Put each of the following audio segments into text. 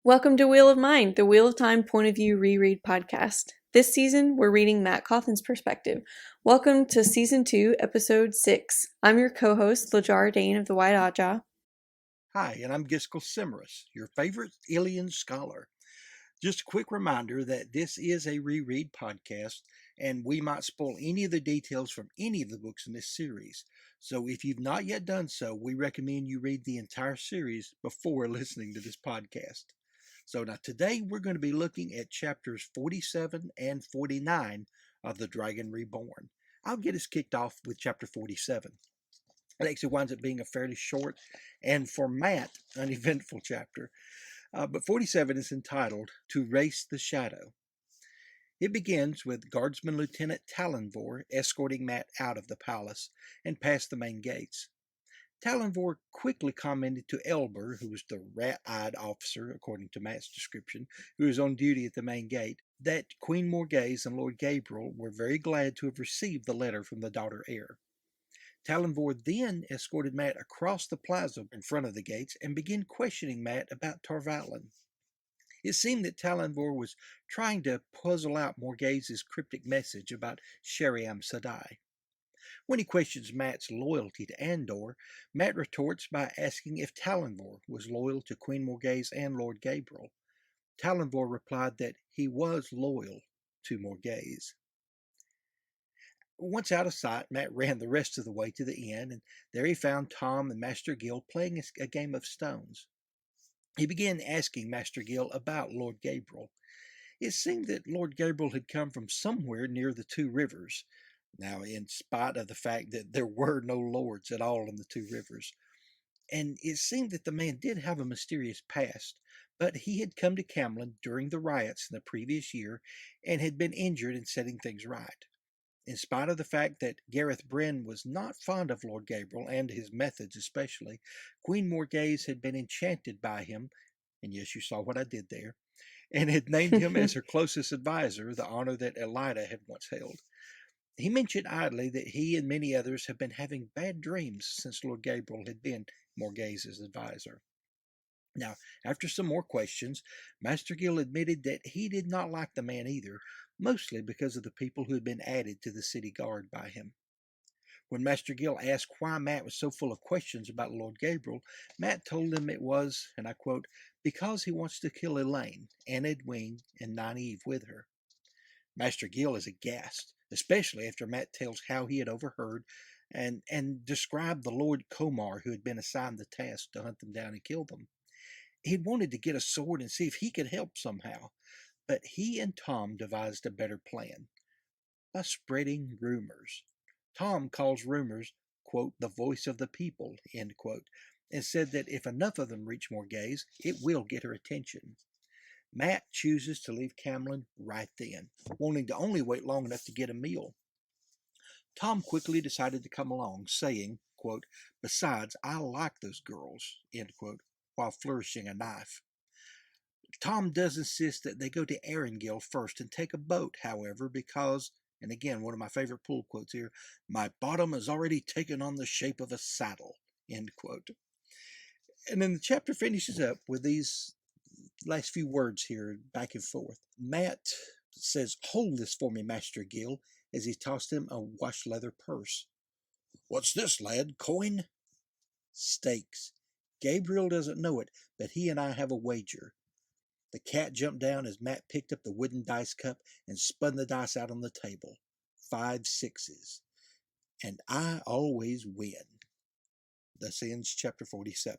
Welcome to Wheel of Mind, the Wheel of Time point of view reread podcast. This season, we're reading Matt Cawthon's perspective. Welcome to Season 2, Episode 6. I'm your co-host, Lajar Dane of the White Oddjaw. Hi, and I'm Giskel Cimarus, your favorite Ilian scholar. Just a quick reminder that this is a reread podcast, and we might spoil any of the details from any of the books in this series. So if you've not yet done so, we recommend you read the entire series before listening to this podcast. So now today we're going to be looking at chapters 47 and 49 of the Dragon Reborn. I'll get us kicked off with chapter 47. It actually winds up being a fairly short and, for Matt, uneventful chapter. But 47 is entitled To Race the Shadow. It begins with Guardsman Lieutenant Talonvor escorting Matt out of the palace and past the main gates. Talonvor quickly commented to Elber, who was the rat-eyed officer, according to Matt's description, who was on duty at the main gate, that Queen Morghese and Lord Gabriel were very glad to have received the letter from the daughter heir. Talonvor then escorted Matt across the plaza in front of the gates and began questioning Matt about Tarvalin. It seemed that Talonvor was trying to puzzle out Morghese's cryptic message about Sheriam Sadai. When he questions Matt's loyalty to Andor, Matt retorts by asking if Talonvor was loyal to Queen Morghese and Lord Gabriel. Talonvor replied that he was loyal to Morghese. Once out of sight, Matt ran the rest of the way to the inn, and there he found Tom and Master Gil playing a game of stones. He began asking Master Gil about Lord Gabriel. It seemed that Lord Gabriel had come from somewhere near the two rivers. Now, in spite of the fact that there were no lords at all in the two rivers. And it seemed that the man did have a mysterious past, but he had come to Camlin during the riots in the previous year and had been injured in setting things right. In spite of the fact that Gareth Bryn was not fond of Lord Gabriel and his methods especially, Queen Morghese had been enchanted by him, and yes, you saw what I did there, and had named him as her closest advisor, the honor that Elida had once held. He mentioned idly that he and many others have been having bad dreams since Lord Gabriel had been Morghese's advisor. Now, after some more questions, Master Gil admitted that he did not like the man either, mostly because of the people who had been added to the city guard by him. When Master Gil asked why Matt was so full of questions about Lord Gabriel, Matt told him it was, and I quote, because he wants to kill Elaine, and Edwin, and Nynaeve with her. Master Gil is aghast, especially after Matt tells how he had overheard and described the Lord Comar who had been assigned the task to hunt them down and kill them. He'd wanted to get a sword and see if he could help somehow, but he and Tom devised a better plan by spreading rumors. Tom calls rumors, quote, the voice of the people, end quote, and said that if enough of them reach Morghese, it will get her attention. Matt chooses to leave Camlin right then, wanting to only wait long enough to get a meal. Tom quickly decided to come along, saying, quote, besides, I like those girls, end quote, while flourishing a knife. Tom does insist that they go to Erangel first and take a boat, however, because, and again, one of my favorite pull quotes here, my bottom has already taken on the shape of a saddle, end quote. And then the chapter finishes up with these last few words here, back and forth. Matt says, hold this for me, Master Gil, as he tossed him a wash leather purse. What's this, lad? Coin? Stakes. Gabriel doesn't know it, but he and I have a wager. The cat jumped down as Matt picked up the wooden dice cup and spun the dice out on the table. 5 sixes. And I always win. Thus ends chapter 47.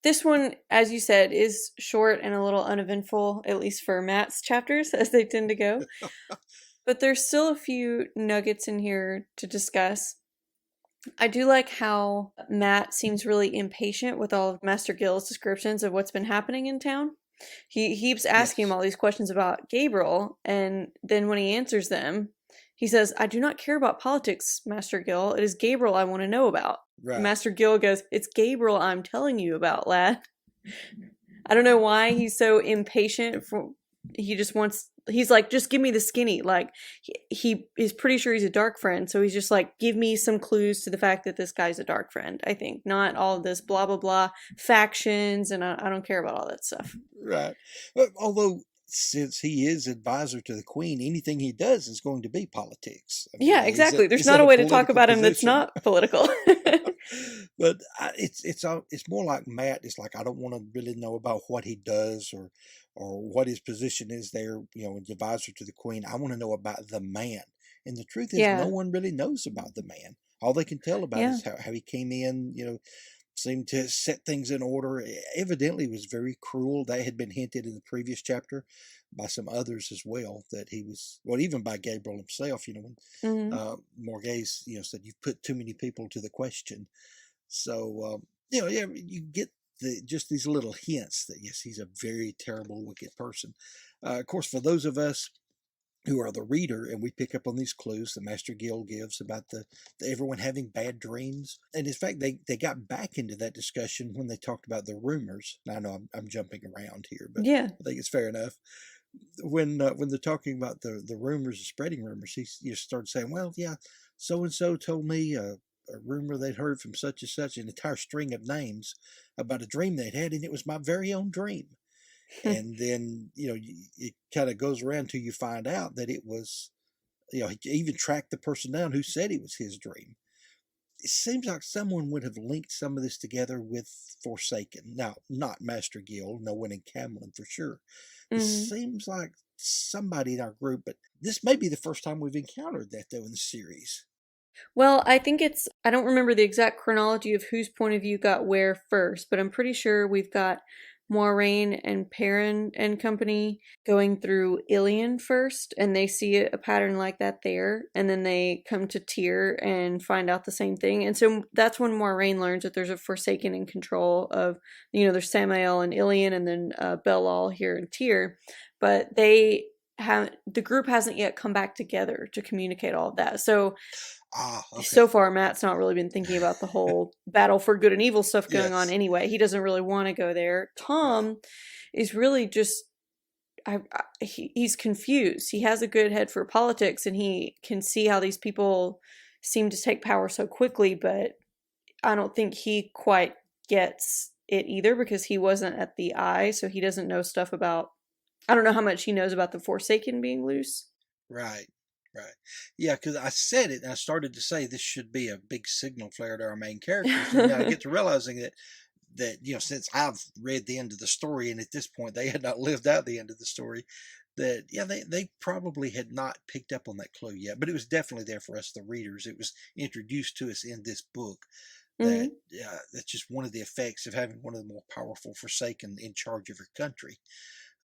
This one, as you said, is short and a little uneventful, at least for Matt's chapters, as they tend to go. But there's still a few nuggets in here to discuss. I do like how Matt seems really impatient with all of Master Gil's descriptions of what's been happening in town. He keeps asking him all these questions about Gabriel, and then when he answers them, he says, I do not care about politics, Master Gil. It is Gabriel I want to know about. Right. Master Gil goes, it's Gabriel I'm telling you about, lad. I don't know why he's so impatient. He just wants he's like, just give me the skinny. Like he is pretty sure he's a dark friend, so he's just like, give me some clues to the fact that this guy's a dark friend. I think not all of this blah blah blah factions, and I don't care about all that stuff. Right. But although since he is advisor to the queen, anything he does is going to be politics. I mean, Yeah, exactly. There's is not that a a way to talk political about him that's position? not political. But it's more like Matt. It's like I don't want to really know about what he does or what his position is there. As advisor to the queen. I want to know about the man. And the truth is, no Yeah, one really knows about the man. All they can tell about yeah, is how he came in. Seemed to set things in order. Evidently was very cruel. That had been hinted in the previous chapter by some others as well, that he was, well, even by Gabriel himself, when hmm, Morghese, said, you've put too many people to the question. So, yeah, you get just these little hints that, yes, he's a very terrible, wicked person. Of course, for those of us who are the reader, and we pick up on these clues the Master Guild gives about the everyone having bad dreams. And in fact, they got back into that discussion when they talked about the rumors. Now, I know I'm jumping around here, but yeah. I think it's fair enough. When they're talking about the rumors and spreading rumors, he started saying, well, yeah, so and so told me a rumor they'd heard from such and such, an entire string of names about a dream they'd had, and it was my very own dream. And then it kind of goes around till you find out that it was, he even tracked the person down who said it was his dream. It seems like someone would have linked some of this together with Forsaken. Now, not Master Guild, no one in Camlin for sure. This Hmm. seems like somebody in our group, but this may be the first time we've encountered that though in the series. Well, I think I don't remember the exact chronology of whose point of view got where first, but I'm pretty sure we've got Moiraine and Perrin and company going through Ilion first, and they see a pattern like that there, and then they come to Tyr and find out the same thing. And so that's when Moiraine learns that there's a Forsaken in control of, there's Samael and Ilion, and then Belal here in Tyr, but the group hasn't yet come back together to communicate all of that. Ah, okay. So far Matt's not really been thinking about the whole battle for good and evil stuff going on Yes. anyway. He doesn't really want to go there. Right. Tom is really just he's confused. He has a good head for politics and he can see how these people seem to take power so quickly, but I don't think he quite gets it either because he wasn't at the eye, so he doesn't know stuff about I don't know how much he knows about the Forsaken being loose. Right. Right. Yeah, because I said it and I started to say this should be a big signal flare to our main characters. And then I get to realizing that since I've read the end of the story and at this point they had not lived out the end of the story, that yeah they probably had not picked up on that clue yet, but it was definitely there for us the readers. It was introduced to us in this book that Hmm. that's just one of the effects of having one of the more powerful Forsaken in charge of your country.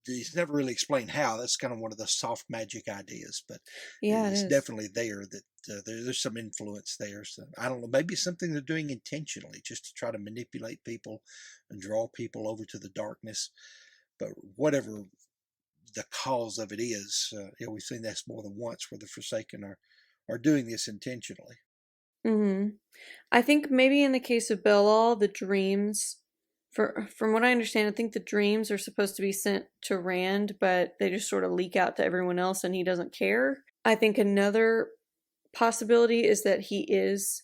It's never really explained how. That's kind of one of the soft magic ideas, but Yeah, it it's is. definitely there that there's some influence there. So I don't know, maybe it's something they're doing intentionally just to try to manipulate people and draw people over to the darkness. But whatever the cause of it is, we've seen this more than once where the Forsaken are doing this intentionally. Hmm. I think maybe in the case of Belal, the dreams, from what I understand, I think the dreams are supposed to be sent to Rand, but they just sort of leak out to everyone else and he doesn't care. I think another possibility is that he is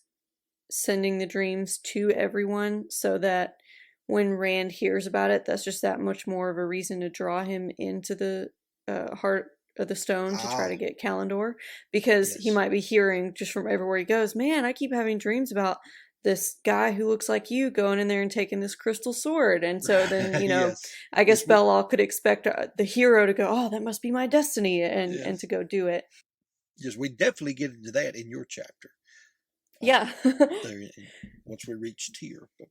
sending the dreams to everyone so that when Rand hears about it, that's just that much more of a reason to draw him into the heart of the stone to try to Ah, get Kalendor because he yes. might be hearing just from everywhere he goes, man, I keep having dreams about this guy who looks like you going in there and taking this crystal sword. And so then, Yes. I guess Yes, we Belal could expect the hero to go, oh, that must be my destiny, and yes. to go do it. Yes, we definitely get into that in your chapter. Yeah. There once we reach Tyr. But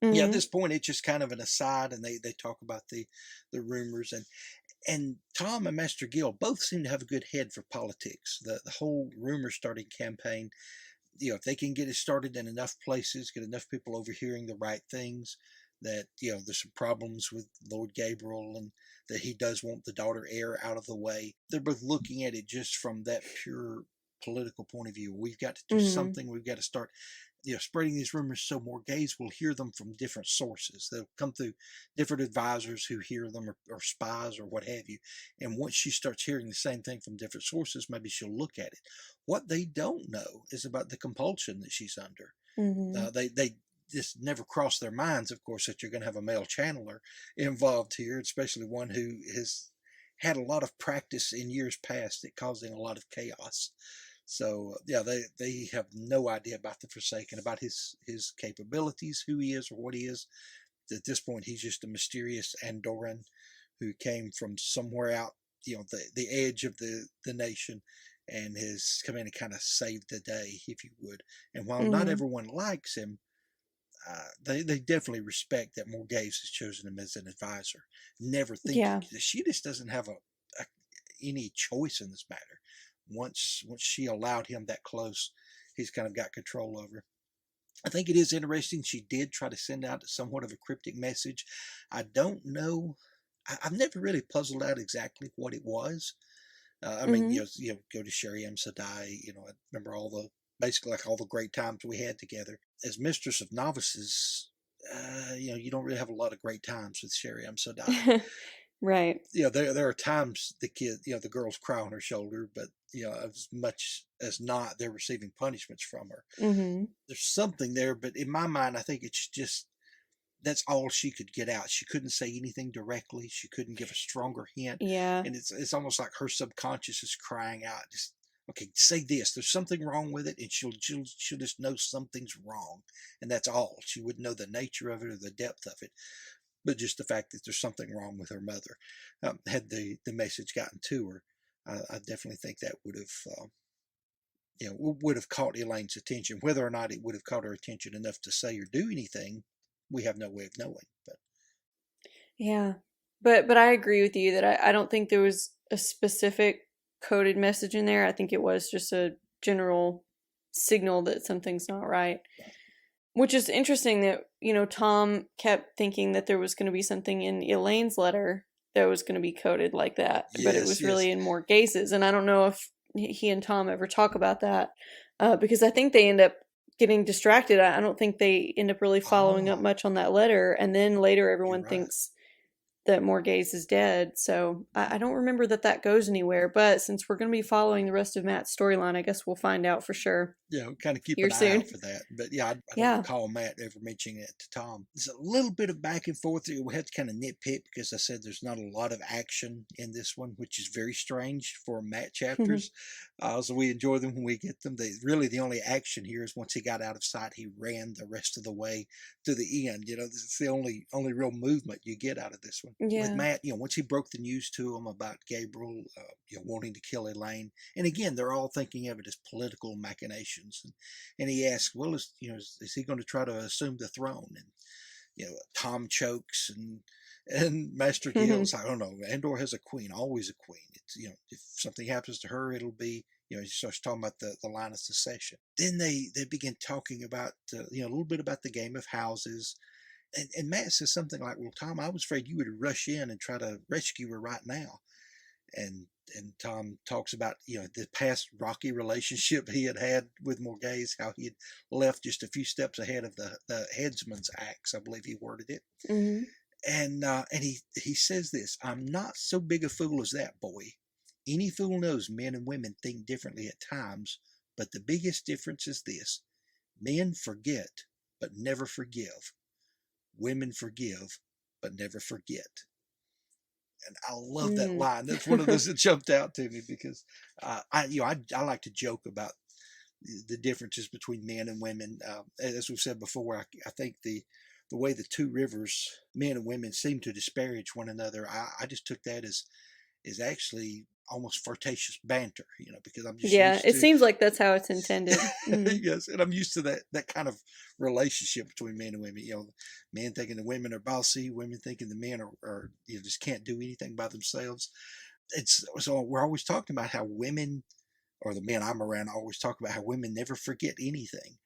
yeah, at Hmm. this point it's just kind of an aside, and they talk about the rumors, and Tom and Master Gill both seem to have a good head for politics. The whole rumor starting campaign, if they can get it started in enough places, get enough people overhearing the right things, that there's some problems with Lord Gabriel and that he does want the daughter heir out of the way. They're both looking at it just from that pure political point of view. We've got to do Hmm. something. We've got to start spreading these rumors so more gays will hear them from different sources. They'll come through different advisors who hear them, or spies or what have you. And once she starts hearing the same thing from different sources, maybe she'll look at it. What they don't know is about the compulsion that she's under. Mm-hmm. They just never cross their minds, of course, that you're going to have a male channeler involved here, especially one who has had a lot of practice in years past at causing a lot of chaos. So yeah, they have no idea about the Forsaken, about his capabilities, who he is or what he is. At this point, he's just a mysterious Andoran who came from somewhere out, the edge of the nation, and has come in and kind of saved the day, if you would. And while not Mm-hmm. everyone likes him, they definitely respect that Morghese has chosen him as an advisor, never thinking Yeah. she just doesn't have a any choice in this matter. Once she allowed him that close, he's kind of got control over. I think it is interesting. She did try to send out somewhat of a cryptic message. I don't know. I've never really puzzled out exactly what it was. I mean, Mm-hmm. go to Sherry M. Sadai. I remember basically like all the great times we had together as Mistress of Novices. You don't really have a lot of great times with Sherry M. Sadai. Right. There are times the girls cry on her shoulder, but as much as not, they're receiving punishments from her. Mm-hmm. There's something there, but in my mind, I think it's just that's all she could get out. She couldn't say anything directly. She couldn't give a stronger hint, Yeah. and it's almost like her subconscious is crying out, just okay, say this. There's something wrong with it, and she'll just know something's wrong, and that's all. She wouldn't know the nature of it or the depth of it, but just the fact that there's something wrong with her mother. Had the message gotten to her, I definitely think that would have caught Elaine's attention. Whether or not it would have caught her attention enough to say or do anything, we have no way of knowing. But Yeah. But I agree with you that I don't think there was a specific coded message in there. I think it was just a general signal that something's not right. Which is interesting that, Tom kept thinking that there was going to be something in Elaine's letter that was going to be coded like that, but it yes, was yes, really in more cases. And I don't know if he and Tom ever talk about that, because I think they end up getting distracted. I don't think they end up really following up oh, much on that letter. And then later, you're everyone right. thinks that Morghese is dead. So I don't remember that goes anywhere. But since we're going to be following the rest of Matt's storyline, I guess we'll find out for sure Kind of keep here an eye soon. out for that. But yeah, I don't Yeah. recall Matt ever mentioning it to Tom. There's a little bit of back and forth. We had to kind of nitpick because I said there's not a lot of action in this one, which is very strange for Matt chapters. So we enjoy them when we get them. Really, the only action here is once he got out of sight, he ran the rest of the way to the end. This is the only real movement you get out of this one. With Yeah. Matt, once he broke the news to him about Gabriel, wanting to kill Elaine, and again, they're all thinking of it as political machinations. And he asks, well, is he going to try to assume the throne? And Tom chokes, and Master Gill's, I don't know. Andor has a queen, always a queen. It's if something happens to her, it'll be he starts talking about the line of succession. Then they begin talking about a little bit about the game of houses. And Matt says something like, well, Tom, I was afraid you would rush in and try to rescue her right now. And Tom talks about the past rocky relationship he had with Morghese, how he had left just a few steps ahead of the headsman's axe, I believe he worded it. Hmm. And he says this: "I'm not so big a fool as that, boy. Any fool knows men and women think differently at times, but the biggest difference is this: men forget but never forgive. Women forgive but never forget." And I love that Mm. line. That's one of those that jumped out to me because I like to joke about the differences between men and women. As we've said before, I think the way the two rivers, men and women, seem to disparage one another. I just took that as actually almost flirtatious banter, because I'm just Yeah, used it to seems like that's how it's intended. Hmm. yes, and I'm used to that kind of relationship between men and women. Men thinking the women are bossy, women thinking the men are just can't do anything by themselves. It's so we're always talking about how women, or the men I'm around, always talk about how women never forget anything.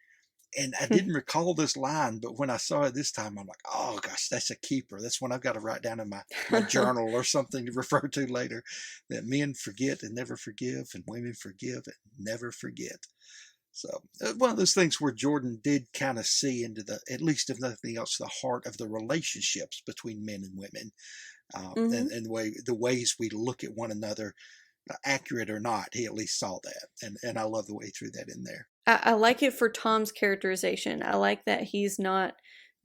And I didn't recall this line, but when I saw it this time, I'm like, oh gosh, that's a keeper. That's one I've got to write down in my journal or something to refer to later. That men forget and never forgive, and women forgive and never forget. So one of those things where Jordan did kind of see into the, at least if nothing else, the heart of the relationships between men and women, Hmm. and the ways we look at one another, accurate or not. He at least saw that, and I love the way he threw that in there. I like it for Tom's characterization. I like that he's not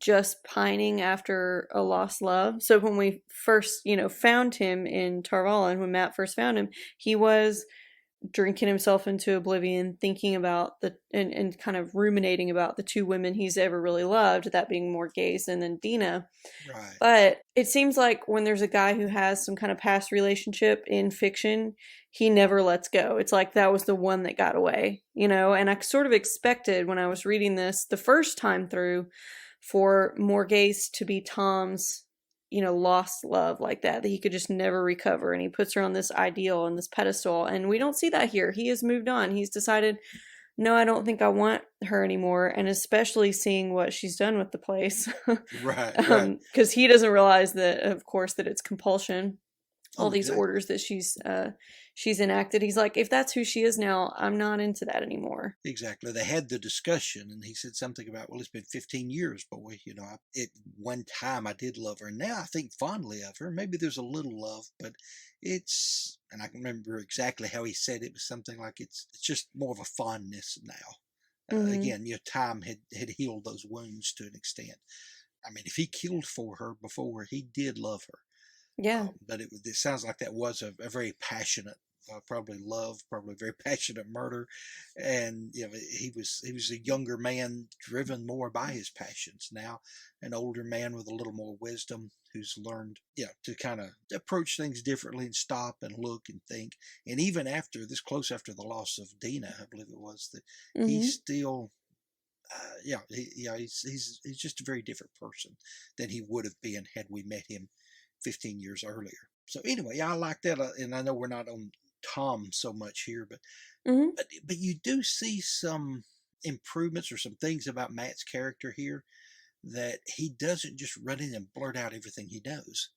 just pining after a lost love. So when we first, found him in Tarvalin, when Matt first found him, he was drinking himself into oblivion, thinking about and kind of ruminating about the two women he's ever really loved, that being Morghese and then Dina. Right. But it seems like when there's a guy who has some kind of past relationship in fiction, he never lets go. It's like that was the one that got away, And I sort of expected when I was reading this the first time through for Morghese to be Tom's, lost love like that he could just never recover. And he puts her on this ideal and this pedestal. And we don't see that here. He has moved on. He's decided, no, I don't think I want her anymore. And especially seeing what she's done with the place. Right. Right. Because he doesn't realize that, of course, that it's compulsion. All Oh, these exactly. orders that she's enacted. He's like, if that's who she is now, I'm not into that anymore. Exactly. They had the discussion, and he said something about, well, it's been 15 years, boy. At one time I did love her, and now I think fondly of her. Maybe there's a little love, but and I can remember exactly how he said it was something like it's just more of a fondness now. Hmm. Again, time had healed those wounds to an extent. I mean, if he killed for her before, he did love her. Yeah. But it sounds like that was a very passionate, probably love, probably very passionate murder, and he was a younger man driven more by his passions. Now, an older man with a little more wisdom who's learned, to kind of approach things differently and stop and look and think. And even after this, close after the loss of Dina, I believe it was that he Hmm. still. He's just a very different person than he would have been had we met him 15 years earlier. So anyway, I like that, and I know we're not on Tom so much here, but Hmm. but you do see some improvements or some things about Matt's character here that he doesn't just run in and blurt out everything he knows.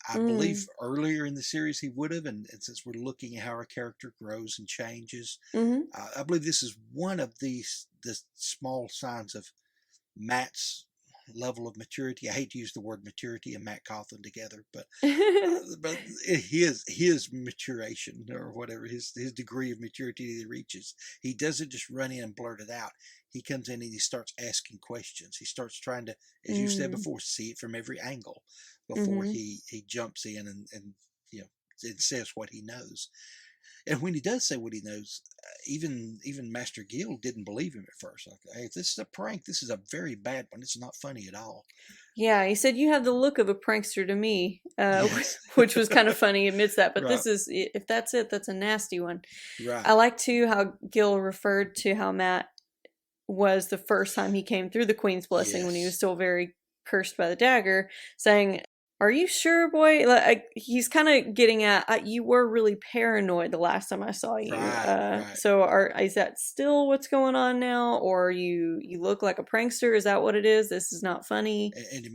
I believe Mm. earlier in the series he would have, and since we're looking at how our character grows and changes, Hmm. I believe this is one of the small signs of Matt's level of maturity. I hate to use the word maturity and Matt Cawthon together, but his maturation or whatever his degree of maturity that he reaches, he doesn't just run in and blurt it out. He comes in and he starts asking questions. He starts trying to, as you said Mm. before, see it from every angle before Hmm. he jumps in and you know and says what he knows. And when he does say what he knows, even Master Gill didn't believe him at first. Like, hey, if this is a prank, this is a very bad one. It's not funny at all. Yeah, he said you have the look of a prankster to me, Yes, which was kind of funny. He admits that, but right, this is if that's it, that's a nasty one. I right. like too how Gil referred to how Matt was the first time he came through the Queen's blessing when he was Yes, still very cursed by the dagger, saying, "Are you sure, boy?" Like he's kind of getting at you were really paranoid the last time I saw you. right, right. So is that still what's going on now, or you look like a prankster? Is that what it is? This is not funny. And in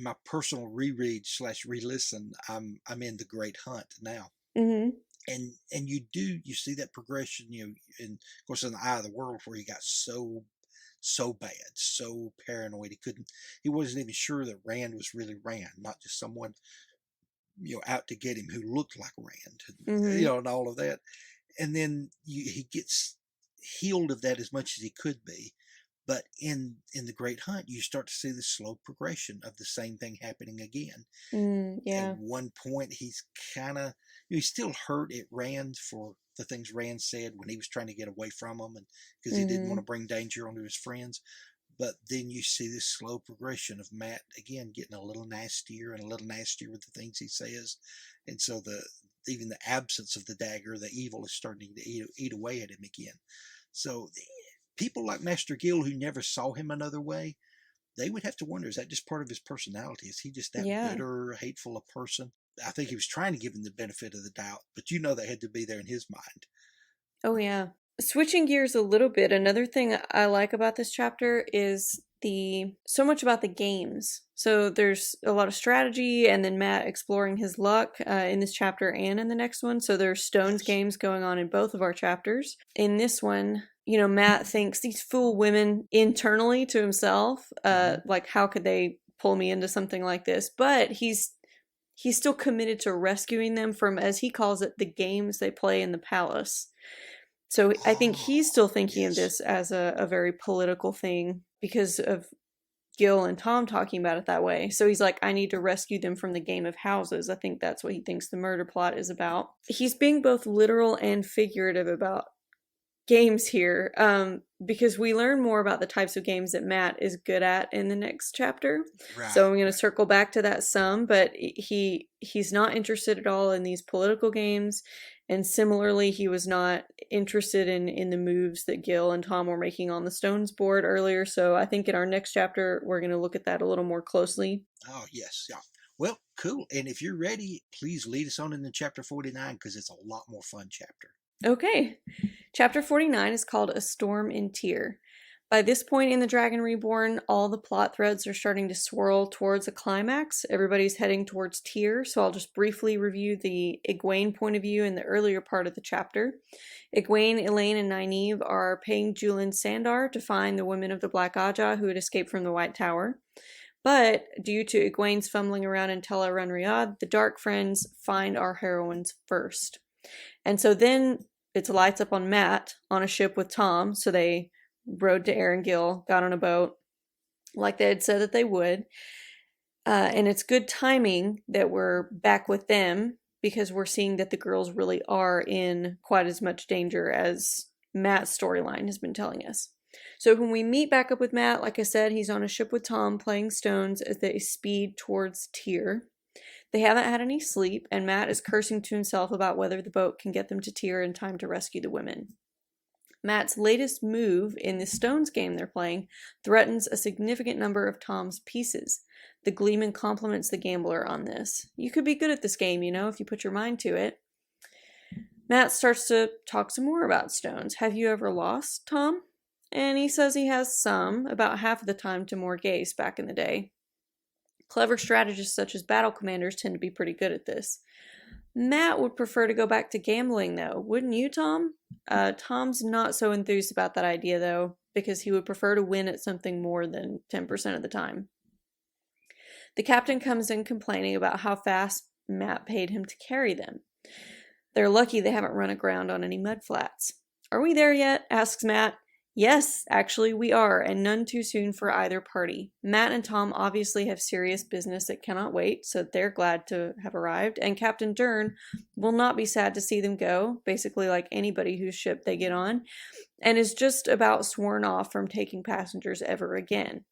my personal reread slash re-listen, I'm in the Great Hunt now. Mm-hmm. And you see that progression, and of course in the Eye of the World where he got so bad, so paranoid he wasn't even sure that Rand was really Rand, not just someone out to get him who looked like Rand, Mm-hmm. and all of that. And then he gets healed of that as much as he could be. But in the Great Hunt, you start to see the slow progression of the same thing happening again. Mm, At yeah. one point, he's kind of he's still hurt at Rand for the things Rand said when he was trying to get away from him, and because he didn't want Mm-hmm. to bring danger onto his friends. But then you see this slow progression of Matt again getting a little nastier and a little nastier with the things he says, and so the even the absence of the dagger, the evil is starting to eat away at him again. So people like Master Gill who never saw him another way, they would have to wonder, is that just part of his personality? Is he just that Yeah. bitter, hateful a person? I think he was trying to give him the benefit of the doubt, but that had to be there in his mind. Oh, yeah. Switching gears a little bit, another thing I like about this chapter is the so much about the games. So there's a lot of strategy, and then Matt exploring his luck in this chapter and in the next one. So there's Stone's Yes. games going on in both of our chapters. In this one, Matt thinks these fool women internally to himself, Mm-hmm. like how could they pull me into something like this? But he's still committed to rescuing them from, as he calls it, the games they play in the palace. So I think he's Oh, still thinking of yes. this as a very political thing because of Gil and Tom talking about it that way. So he's like, I need to rescue them from the game of houses. I think that's what he thinks the murder plot is about. He's being both literal and figurative about games here, because we learn more about the types of games that Matt is good at in the next chapter. So Right, I'm going to right. circle back to that some, but he's not interested at all in these political games, and similarly, he was not interested in the moves that Gil and Tom were making on the Stones board earlier. So I think in our next chapter, we're going to look at that a little more closely. Oh, yes. Yeah. Well, cool. And if you're ready, please lead us on into chapter 49 because it's a lot more fun chapter. Okay. Chapter 49 is called A Storm in Tyr. By this point in the Dragon Reborn, all the plot threads are starting to swirl towards a climax. Everybody's heading towards Tyr, so I'll just briefly review the Egwene point of view in the earlier part of the chapter. Egwene, Elaine, and Nynaeve are paying Julian Sandar to find the women of the Black Aja who had escaped from the White Tower. But due to Egwene's fumbling around in Tel Riyadh, the Dark Friends find our heroines first. And so then it's lights up on Matt on a ship with Tom. So they rode to Erengil, got on a boat like they had said that they would. And it's good timing that we're back with them because we're seeing that the girls really are in quite as much danger as Matt's storyline has been telling us. So when we meet back up with Matt, like I said, he's on a ship with Tom playing stones as they speed towards Tyr. They haven't had any sleep, and Matt is cursing to himself about whether the boat can get them to Tyr in time to rescue the women. Matt's latest move in the Stones game they're playing threatens a significant number of Tom's pieces. The Gleeman compliments the gambler on this. You could be good at this game, if you put your mind to it. Matt starts to talk some more about Stones. Have you ever lost, Tom? And he says he has some, about half of the time to Morghese back in the day. Clever strategists such as battle commanders tend to be pretty good at this. Matt would prefer to go back to gambling, though. Wouldn't you, Tom? Tom's not so enthused about that idea, though, because he would prefer to win at something more than 10% of the time. The captain comes in complaining about how fast Matt paid him to carry them. They're lucky they haven't run aground on any mud flats. Are we there yet? Asks Matt. Yes, actually, we are, and none too soon for either party. Matt and Tom obviously have serious business that cannot wait, so they're glad to have arrived, and Captain Dern will not be sad to see them go, basically like anybody whose ship they get on, and is just about sworn off from taking passengers ever again.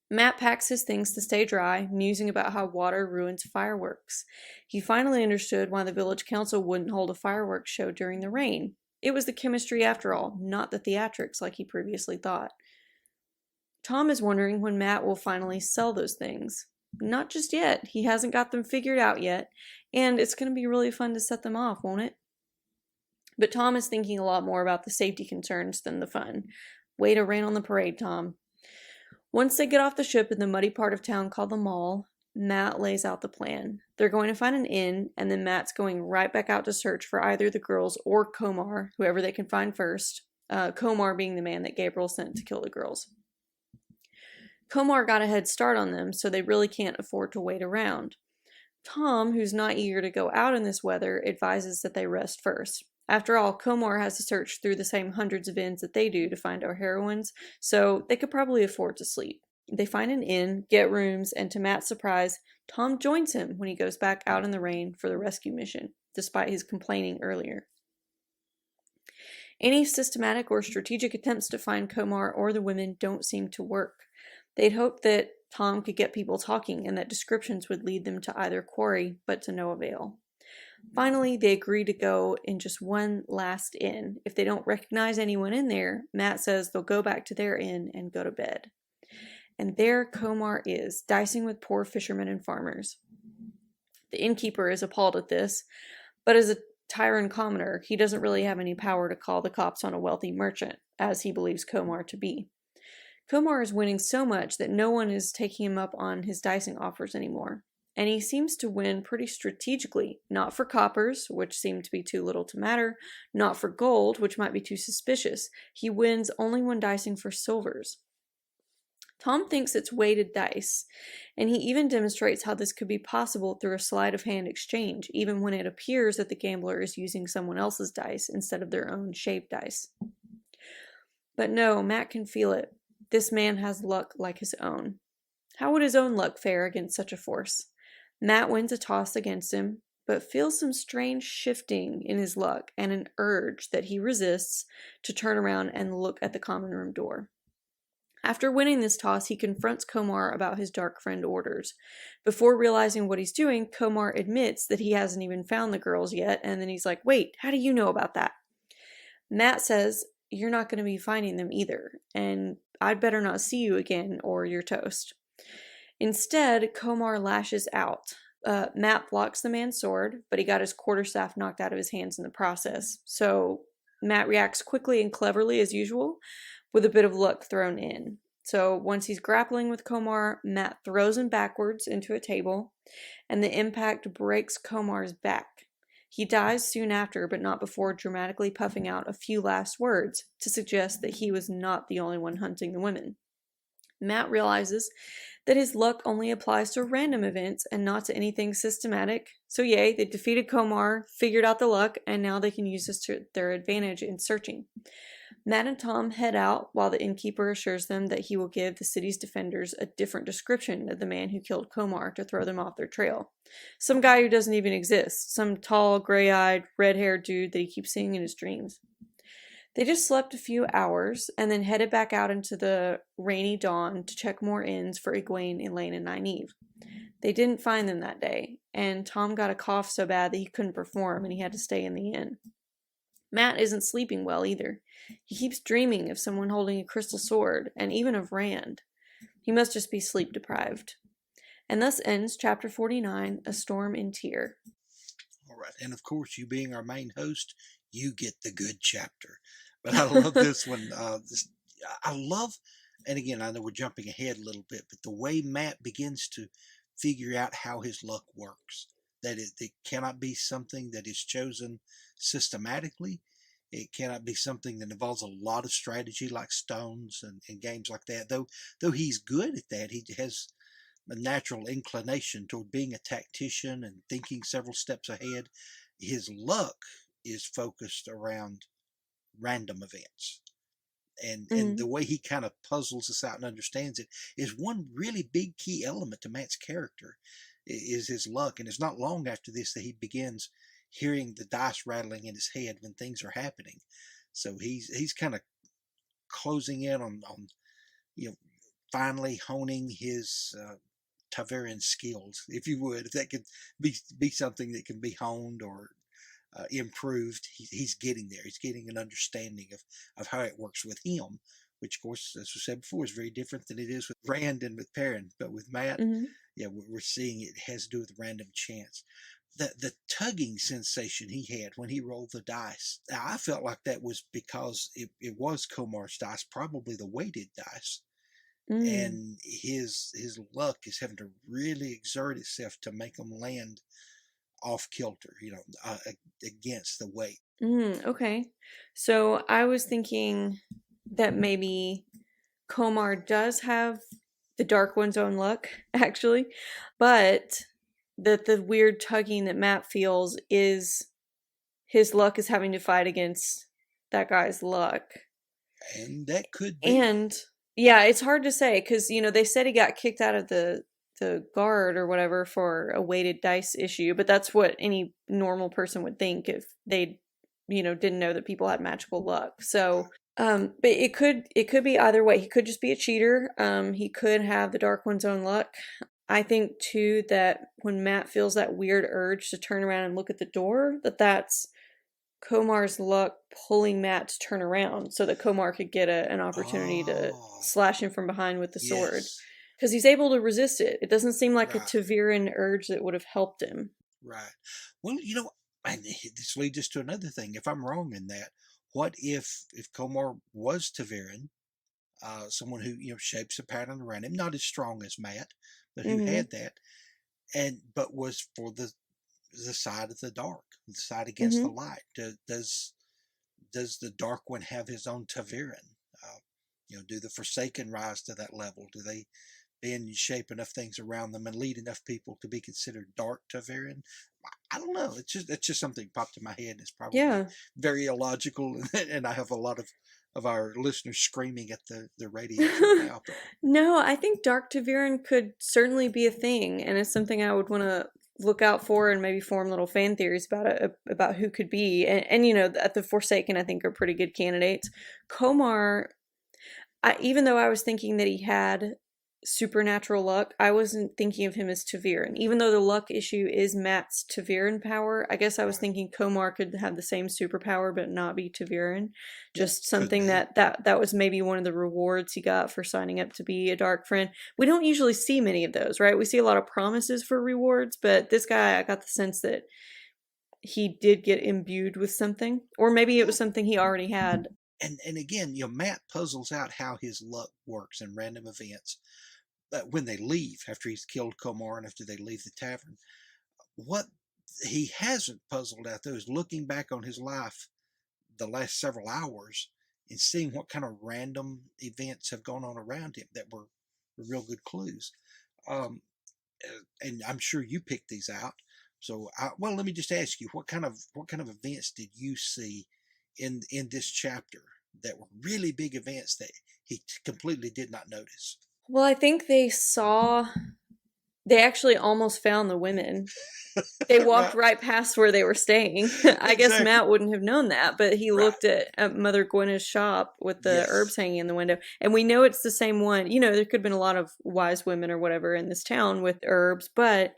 Matt packs his things to stay dry, musing about how water ruins fireworks. He finally understood why the village council wouldn't hold a fireworks show during the rain. It was the chemistry after all, not the theatrics like he previously thought. Tom is wondering when Matt will finally sell those things. Not just yet. He hasn't got them figured out yet, and it's going to be really fun to set them off, won't it? But Tom is thinking a lot more about the safety concerns than the fun. Way to rain on the parade, Tom. Once they get off the ship in the muddy part of town called the Mall, Matt lays out the plan. They're going to find an inn, and then Matt's going right back out to search for either the girls or Komar, whoever they can find first. Komar being the man that Gabriel sent to kill the girls. Komar got a head start on them, so they really can't afford to wait around. Tom, who's not eager to go out in this weather, advises that they rest first. After all, Komar has to search through the same hundreds of inns that they do to find our heroines, so they could probably afford to sleep. They find an inn, get rooms, and to Matt's surprise, Tom joins him when he goes back out in the rain for the rescue mission, despite his complaining earlier. Any systematic or strategic attempts to find Komar or the women don't seem to work. They'd hoped that Tom could get people talking and that descriptions would lead them to either quarry, but to no avail. Finally, they agree to go in just one last inn. If they don't recognize anyone in there, Matt says they'll go back to their inn and go to bed. And there Komar is, dicing with poor fishermen and farmers. The innkeeper is appalled at this, but as a Tyran commoner, he doesn't really have any power to call the cops on a wealthy merchant, as he believes Komar to be. Komar is winning so much that no one is taking him up on his dicing offers anymore. and he seems to win pretty strategically, not for coppers, which seem to be too little to matter, not for gold, which might be too suspicious. He wins only when dicing for silvers. Tom thinks it's weighted dice, and he even demonstrates how this could be possible through a sleight of hand exchange, even when it appears that the gambler is using someone else's dice instead of their own shaved dice. But no, Matt can feel it. This man has luck like his own. How would his own luck fare against such a force? Matt wins a toss against him, but feels some strange shifting in his luck and an urge that he resists to turn around and look at the common room door. After winning this toss, he confronts Komar about his dark friend orders. Before realizing what he's doing, Komar admits that he hasn't even found the girls yet, and then he's like, "Wait, how do you know about that?" Matt says, "You're not going to be finding them either, and I'd better not see you again or you're toast." Instead, Komar lashes out. Matt blocks the man's sword, but he got his quarterstaff knocked out of his hands in the process. So Matt reacts quickly and cleverly as usual, with a bit of luck thrown in. So once he's grappling with Komar, Matt throws him backwards into a table, and the impact breaks Komar's back. He dies soon after, but not before dramatically puffing out a few last words to suggest that he was not the only one hunting the women. Matt realizes that his luck only applies to random events and not to anything systematic. So yay, they defeated Komar, figured out the luck, and now they can use this to their advantage in searching. Matt and Tom head out while the innkeeper assures them that he will give the city's defenders a different description of the man who killed Komar to throw them off their trail. Some guy who doesn't even exist. Some tall, gray-eyed, red-haired dude that he keeps seeing in his dreams. They just slept a few hours and then headed back out into the rainy dawn to check more inns for Egwene, Elaine, and Nynaeve. They didn't find them that day, and Tom got a cough so bad that he couldn't perform and he had to stay in the inn. Matt isn't sleeping well either. He keeps dreaming of someone holding a crystal sword, and even of Rand. He must just be sleep deprived. And thus ends chapter 49, A Storm in Tyr. All right. And of course, you being our main host, you get the good chapter. But I love this one. I love, and again, I know we're jumping ahead a little bit, but the way Matt begins to figure out how his luck works. That it cannot be something that is chosen systematically. It cannot be something that involves a lot of strategy like stones and games like that. Though he's good at that, he has a natural inclination toward being a tactician and thinking several steps ahead. His luck is focused around random events. And the way he kind of puzzles us out and understands it is one really big key element to Matt's character is his luck. And it's not long after this that he begins hearing the dice rattling in his head when things are happening. So he's kind of closing in on finally honing his Taverian skills, if you would, if that could be something that can be honed or improved. He's getting there. He's getting an understanding of how it works with him, which, of course, as we said before, is very different than it is with Rand and with Perrin. But with Matt, yeah, we're seeing it has to do with random chance. The tugging sensation he had when he rolled the dice, I felt like that was because it was Komar's dice, probably the weighted dice. And his luck is having to really exert itself to make them land off kilter, against the weight. Okay. So I was thinking that maybe Komar does have the Dark One's own luck, actually, but that the weird tugging that Matt feels is his luck is having to fight against that guy's luck. And that could be. And yeah, it's hard to say because, they said he got kicked out of the guard or whatever for a weighted dice issue, but that's what any normal person would think if they, didn't know that people had magical luck. So, but it could be either way. He could just be a cheater. He could have the Dark One's own luck. I think too that when Matt feels that weird urge to turn around and look at the door, that's Komar's luck pulling Matt to turn around so that Komar could get an opportunity to slash him from behind with the sword. Because he's able to resist it. It doesn't seem like a Taviran urge that would have helped him. Right. Well, and this leads us to another thing. If I'm wrong in that, what if Komar was Taviran, someone who shapes a pattern around him, not as strong as Matt, but who had that, but was for the side of the dark, the side against the Mm-hmm. light. Does the Dark One have his own Taviran? Do the Forsaken rise to that level? Do they bend and shape enough things around them and lead enough people to be considered dark Taviran? I don't know. It's just something popped in my head. It's probably Yeah. very illogical, and I have a lot of our listeners screaming at the radios right now. But No, I think Dark Taviran could certainly be a thing, and it's something I would want to look out for and maybe form little fan theories about it, about who could be. And at the Forsaken, I think are pretty good candidates. Komar, even though I was thinking that he had supernatural luck, I wasn't thinking of him as Taviran. Even though the luck issue is Matt's Taviran power, I guess I was right, thinking Komar could have the same superpower but not be Taviran. yeah, Just could something be. that was maybe one of the rewards he got for signing up to be a dark friend. We don't usually see many of those, right? We see a lot of promises for rewards, but this guy, I got the sense that he did get imbued with something, or maybe it Yeah, was something he already had. and again, Matt puzzles out how his luck works in random events. When they leave after he's killed Komar and after they leave the tavern, what he hasn't puzzled out though is looking back on his life the last several hours and seeing what kind of random events have gone on around him that were real good clues. Um, and I'm sure you picked these out. So, well, let me just ask you, what kind of events did you see in this chapter that were really big events that he completely did not notice? Well, I think they actually almost found the women. They walked Right, right past where they were staying. I guess exactly. Matt wouldn't have known that, but he Right. looked at Mother Gwenna's shop with the Yes. herbs hanging in the window. And we know it's the same one. There could have been a lot of wise women or whatever in this town with herbs, but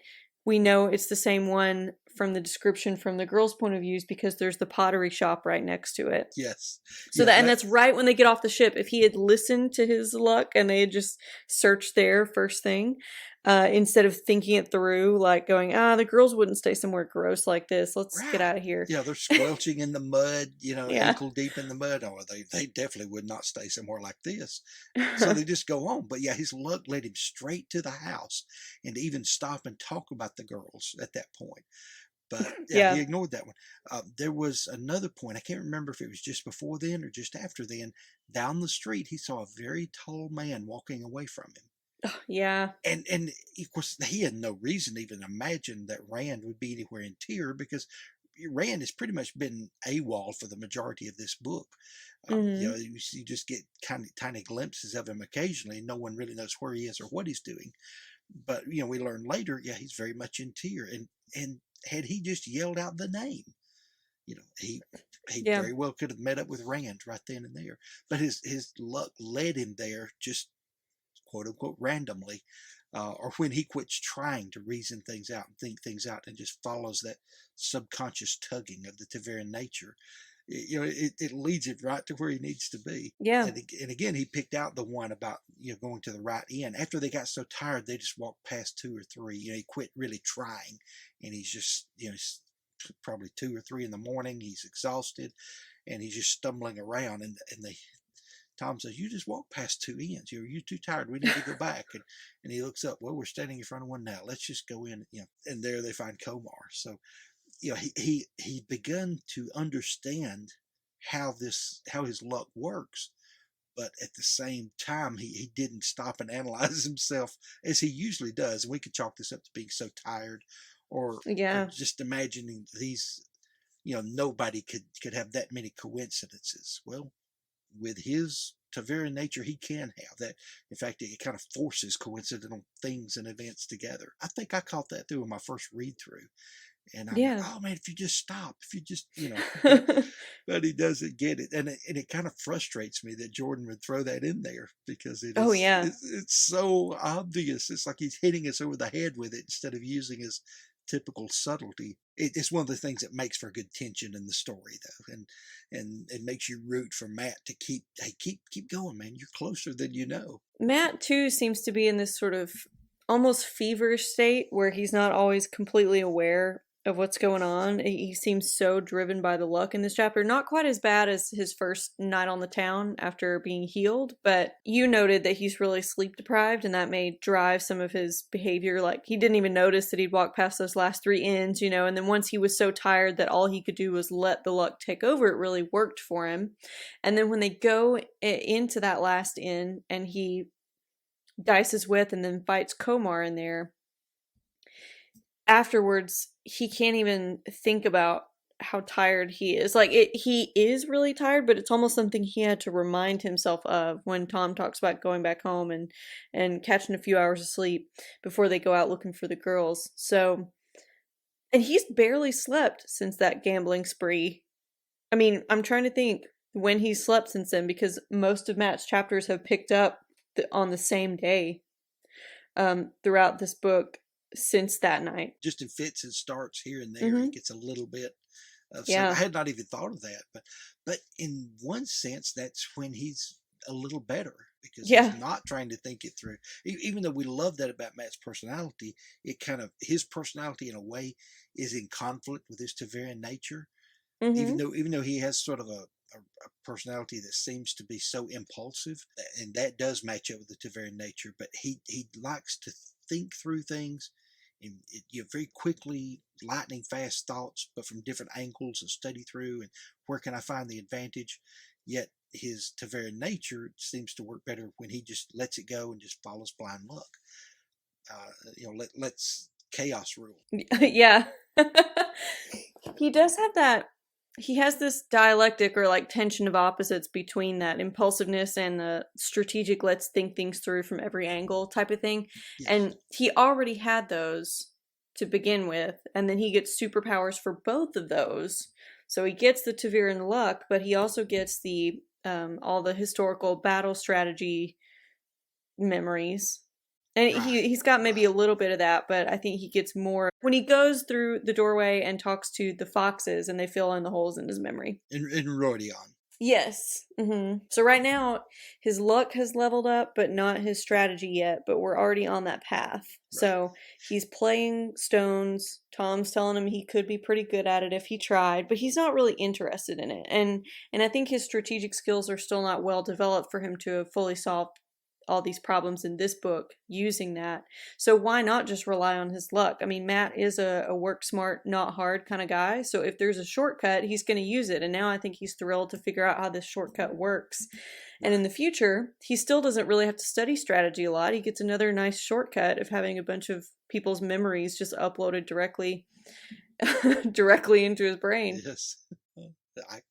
we know it's the same one from the description from the girls' point of views because there's the pottery shop right next to it. Yes. So Yeah. and that's right when they get off the ship. If he had listened to his luck and they had just searched there first thing, instead of thinking it through, like going, the girls wouldn't stay somewhere gross like this. Let's get Right. out of here. Yeah, they're squelching in the mud, Yeah. ankle deep in the mud. Oh, they definitely would not stay somewhere like this. So they just go on. But yeah, his luck led him straight to the house and even stop and talk about the girls at that point. But yeah, he Yeah. ignored that one. There was another point. I can't remember if it was just before then or just after then. Down the street, he saw a very tall man walking away from him. Yeah. And of course he had no reason to even imagine that Rand would be anywhere in Tyr because Rand has pretty much been AWOL for the majority of this book. Hmm. You just get kind of tiny glimpses of him occasionally, and no one really knows where he is or what he's doing. But we learn later, yeah, he's very much in Tyr, and had he just yelled out the name, he Yeah. very well could have met up with Rand right then and there. But his luck led him there just quote unquote randomly, or when he quits trying to reason things out and think things out and just follows that subconscious tugging of the Taveran nature. It leads it right to where he needs to be. Yeah. And again, he picked out the one about going to the right end. After they got so tired, they just walked past two or three. He quit really trying, and he's just probably 2 or 3 in the morning. He's exhausted, and he's just stumbling around. And they Tom says, "You just walk past two ends. You're too tired. We need to go back." And he looks up. Well, we're standing in front of one now. Let's just go in. And there they find Komar. So he begun to understand how his luck works. But at the same time, he didn't stop and analyze himself as he usually does. And we could chalk this up to being so tired, or Yeah. just imagining these. Nobody could have that many coincidences. Well, with his Taveran nature, he can have that. In fact, it kind of forces coincidental things and events together. I think I caught that through in my first read through. And I'm like, Yeah. oh man, if you just stop, if you just, but he doesn't get it. And it kind of frustrates me that Jordan would throw that in there because Oh yeah. it's so obvious. It's like he's hitting us over the head with it instead of using his typical subtlety. It's one of the things that makes for good tension in the story, though, and it makes you root for Matt to keep going, man. You're closer than you know. Matt too seems to be in this sort of almost feverish state where he's not always completely aware of what's going on. He seems so driven by the luck in this chapter. Not quite as bad as his first night on the town after being healed, but you noted that he's really sleep deprived, and that may drive some of his behavior. Like, he didn't even notice that he'd walked past those last 3 inns, and then once he was so tired that all he could do was let the luck take over, it really worked for him. And then when they go into that last inn and he dices with and then fights Komar in there, afterwards he can't even think about how tired he is. Like, he is really tired, but it's almost something he had to remind himself of when Tom talks about going back home and catching a few hours of sleep before they go out looking for the girls. So, and he's barely slept since that gambling spree. I mean, I'm trying to think when he's slept since then, because most of Matt's chapters have picked up on the same day throughout this book since that night. Just in fits and starts here and there. He gets a little bit of sleep. Yeah. I had not even thought of that, but in one sense, that's when he's a little better, because he's not trying to think it through. Even though we love that about Matt's personality, his personality in a way is in conflict with his Taverian nature. Even though he has sort of a personality that seems to be so impulsive, and that does match up with the Taverian nature, but he likes to think through things and very quickly, lightning fast thoughts, but from different angles, and study through and where can I find the advantage. Yet his Taverian nature seems to work better when he just lets it go and just follows blind luck. Let's chaos rule. Yeah. He does have that. He has this dialectic, or like tension of opposites, between that impulsiveness and the strategic, let's think things through from every angle type of thing. Yes. And he already had those to begin with, and then he gets superpowers for both of those. So he gets the Taverian luck, but he also gets the all the historical battle strategy memories. And he's got maybe a little bit of that, but I think he gets more when he goes through the doorway and talks to the foxes and they fill in the holes in his memory. In Rodion. Yes. So right now, his luck has leveled up, but not his strategy yet, but we're already on that path. Right. So he's playing stones. Tom's telling him he could be pretty good at it if he tried, but he's not really interested in it. And I think his strategic skills are still not well developed for him to have fully solved all these problems in this book using that. So why not just rely on his luck? I mean, Matt is a work smart, not hard kind of guy. So if there's a shortcut, he's going to use it. And now I think he's thrilled to figure out how this shortcut works. And in the future, he still doesn't really have to study strategy a lot. He gets another nice shortcut of having a bunch of people's memories just uploaded directly into his brain. Yes.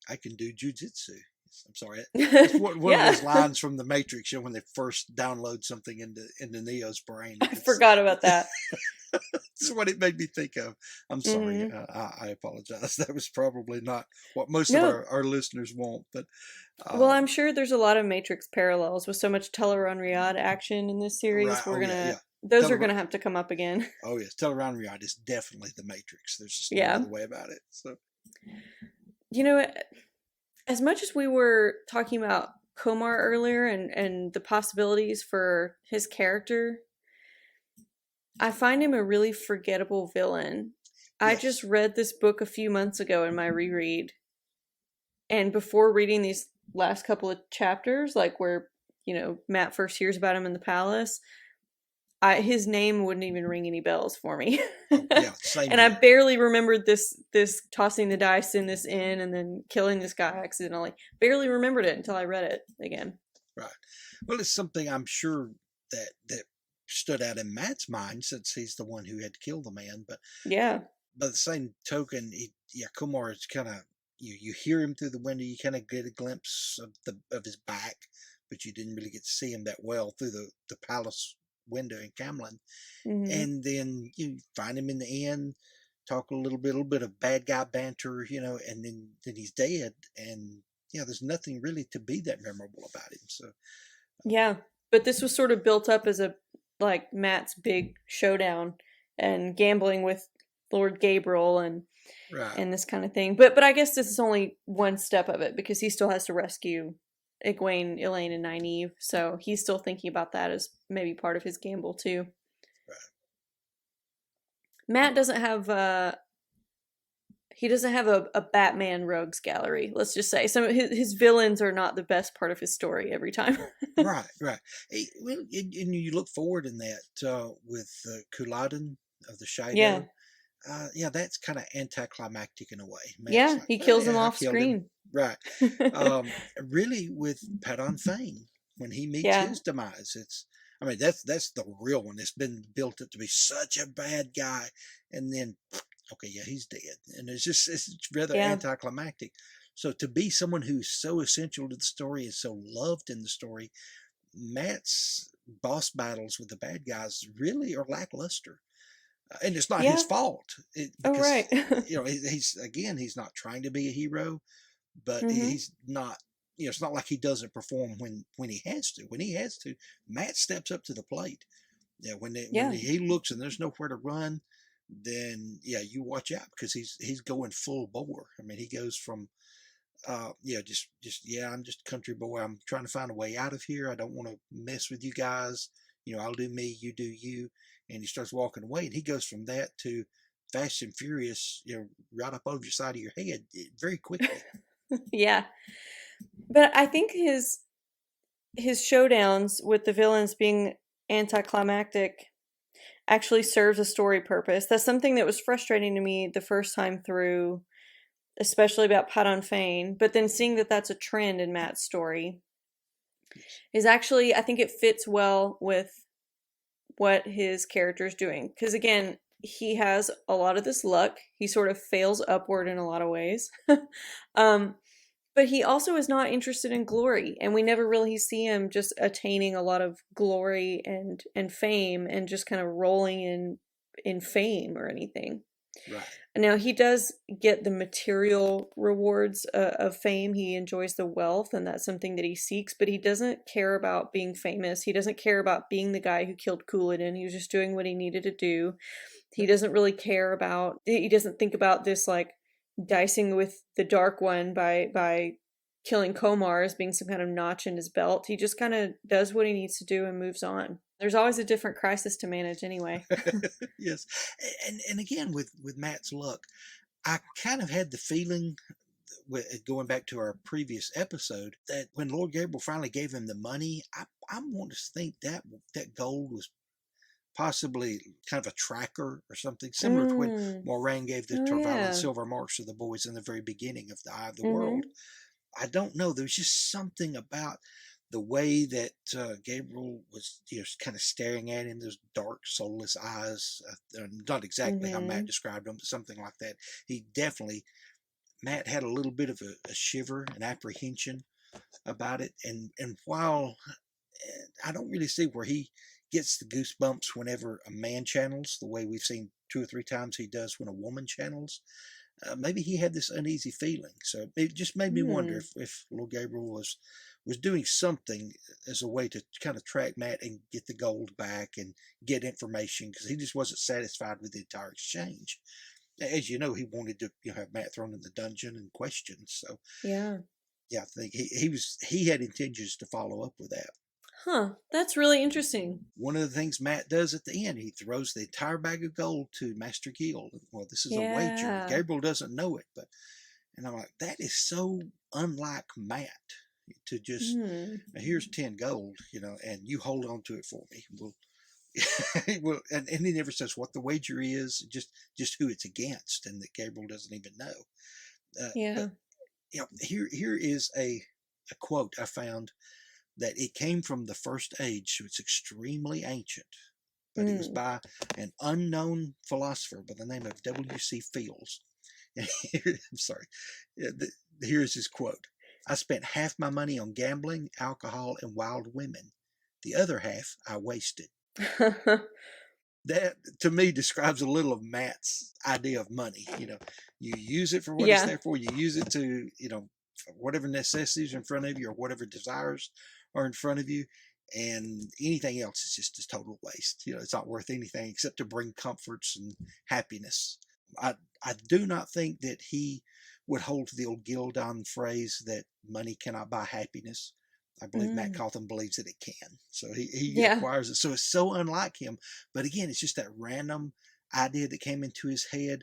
I can do jujitsu. I'm sorry. It's one of those lines from The Matrix, when they first download something into Neo's brain. I forgot about that. That's what it made me think of. I'm sorry. I apologize. That was probably not what most of our listeners want. But well, I'm sure there's a lot of Matrix parallels with so much Teleron Riyadh action in this series. Right. We're those are gonna have to come up again. Oh yes, Teleron Riyadh is definitely The Matrix. There's just no other way about it. So, as much as we were talking about Komar earlier and the possibilities for his character, I find him a really forgettable villain. Yes. I just read this book a few months ago in my reread. And before reading these last couple of chapters, like where, Matt first hears about him in the palace, his name wouldn't even ring any bells for me. Same. And I barely remembered this tossing the dice in this inn and then killing this guy accidentally. Barely remembered it until I read it again. Right. Well, it's something I'm sure that stood out in Matt's mind, since he's the one who had to kill the man. But by the same token, Komar is kind of, you hear him through the window, you kind of get a glimpse of his back, but you didn't really get to see him that well through the palace window in Camlin. And then you find him in the inn, talk a little bit of bad guy banter, and then he's dead, and there's nothing really to be that memorable about him. So but this was sort of built up as Matt's big showdown and gambling with Lord Gabriel and this kind of thing. But I guess this is only one step of it, because he still has to rescue Egwene, Elaine, and Nynaeve, so he's still thinking about that as maybe part of his gamble too. Right. Matt doesn't have he doesn't have a Batman rogues gallery. Let's just say some of his villains are not the best part of his story every time. Right, right. Well, and you look forward in that with Kuladen of the Yeah, Shido. Yeah, that's kind of anticlimactic in a way. Matt's yeah, like, he well, kills him yeah, I off killed him. screen. Right. Really, with Padon Thane, when he meets Yeah, his demise, I mean, that's the real one. It's been built up to be such a bad guy, and then, okay, yeah, he's dead, and it's rather yeah, anticlimactic. So to be someone who's so essential to the story and so loved in the story, Matt's boss battles with the bad guys really are lackluster, and it's not his yeah. fault Oh, right. because he's not trying to be a hero, but Hmm. he's not. It's not like he doesn't perform when he has to. When he has to, Matt steps up to the plate. Yeah, when Yeah, he looks and there's nowhere to run, then yeah, you watch out because he's going full bore. I mean, he goes from yeah, I'm just a country boy. I'm trying to find a way out of here. I don't want to mess with you guys. I'll do me, you do you. And he starts walking away, and he goes from that to fast and furious, right up over your side of your head very quickly. yeah. But I think his showdowns with the villains being anticlimactic actually serves a story purpose. That's something that was frustrating to me the first time through, especially about Padon Fane. But then seeing that that's a trend in Matt's story Yes. is actually, I think it fits well with what his character is doing. Because again, he has a lot of this luck. He sort of fails upward in a lot of ways. um, but he also is not interested in glory, and we never really see him just attaining a lot of glory and fame and just kind of rolling in fame or anything. Right. Now he does get the material rewards of fame. He enjoys the wealth, and that's something that he seeks. But he doesn't care about being famous. He doesn't care about being the guy who killed Couladin. He was just doing what he needed to do. He doesn't really care about. He doesn't think about this like dicing with the Dark One by killing Komar as being some kind of notch in his belt. He just kind of does what he needs to do and moves on. There's always a different crisis to manage anyway. Yes. And again with Matt's luck, I kind of had the feeling, going back to our previous episode, that when Lord Gabriel finally gave him the money, I want to think that gold was possibly kind of a tracker or something similar to when Mm. Moraine gave the Oh Torvalin yeah. silver marks to the boys in the very beginning of the Eye of the World. Mhm. I don't know. There's just something about the way that Gabriel was, kind of staring at him, those dark, soulless eyes. Not exactly how Matt Mhm. described them, but something like that. He definitely, Matt had a little bit of a shiver, an apprehension about it. And while I don't really see where he gets the goosebumps whenever a man channels, the way we've seen two or three times he does when a woman channels. Maybe he had this uneasy feeling. So it just made me wonder Hmm. if Lord Gabriel was doing something as a way to kind of track Matt and get the gold back and get information, because he just wasn't satisfied with the entire exchange. As you know, he wanted to have Matt thrown in the dungeon and questioned. So Yeah. yeah, I think he had intentions to follow up with that. Huh. That's really interesting. One of the things Matt does at the end, he throws the entire bag of gold to Master Guild. Well, this is a wager. Yeah. Gabriel doesn't know it, and I'm like, that is so unlike Matt to just, Hmm. here's 10 gold, and you hold on to it for me. Well, well, and he never says what the wager is, just who it's against, and that Gabriel doesn't even know. But Yeah. here is a quote I found, that it came from the first age, so it's extremely ancient, but it was Mm. by an unknown philosopher by the name of W.C. Fields. And I'm sorry. Here's his quote: I spent half my money on gambling, alcohol, and wild women. The other half I wasted. That, to me, describes a little of Matt's idea of money. You use it for what it's Yeah. there for. You use it to, whatever necessities are in front of you or whatever desires are in front of you. And anything else is just a total waste. It's not worth anything except to bring comforts and happiness. I, I do not think that he would hold to the old Gildon phrase that money cannot buy happiness. I believe Matt Mm. Cawthon believes that it can. So he Yeah. acquires it. So it's so unlike him. But again, it's just that random idea that came into his head.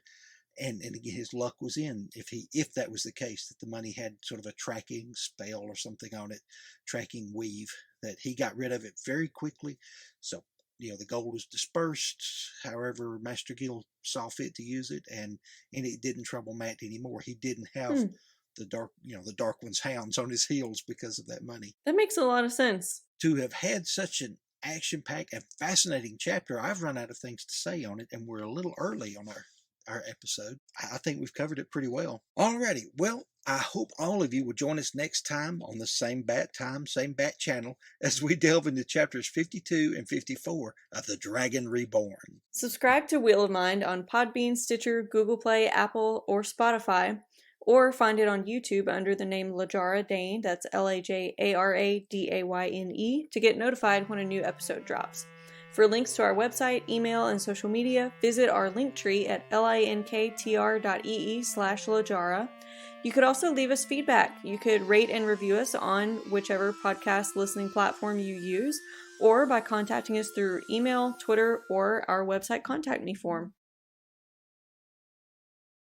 And again, his luck was in if that was the case, that the money had sort of a tracking spell or something on it, tracking weave, that he got rid of it very quickly. So the gold was dispersed however Master Gil saw fit to use it, and it didn't trouble Matt anymore. He didn't have the Dark One's hounds on his heels because of that money. That makes a lot of sense. To have had such an action-packed and fascinating chapter, I've run out of things to say on it, and we're a little early on our episode. I think we've covered it pretty well. Alrighty, well, I hope all of you will join us next time on the same bat time, same bat channel, as we delve into chapters 52 and 54 of the Dragon Reborn. Subscribe to Wheel of Mind on Podbean, Stitcher, Google Play, Apple, or Spotify, or find it on YouTube under the name Lajara Dane, that's L-A-J-A-R-A-D-A-Y-N-E, to get notified when a new episode drops. For links to our website, email, and social media, visit our link tree at linktr.ee/Lajara. You could also leave us feedback. You could rate and review us on whichever podcast listening platform you use, or by contacting us through email, Twitter, or our website contact me form.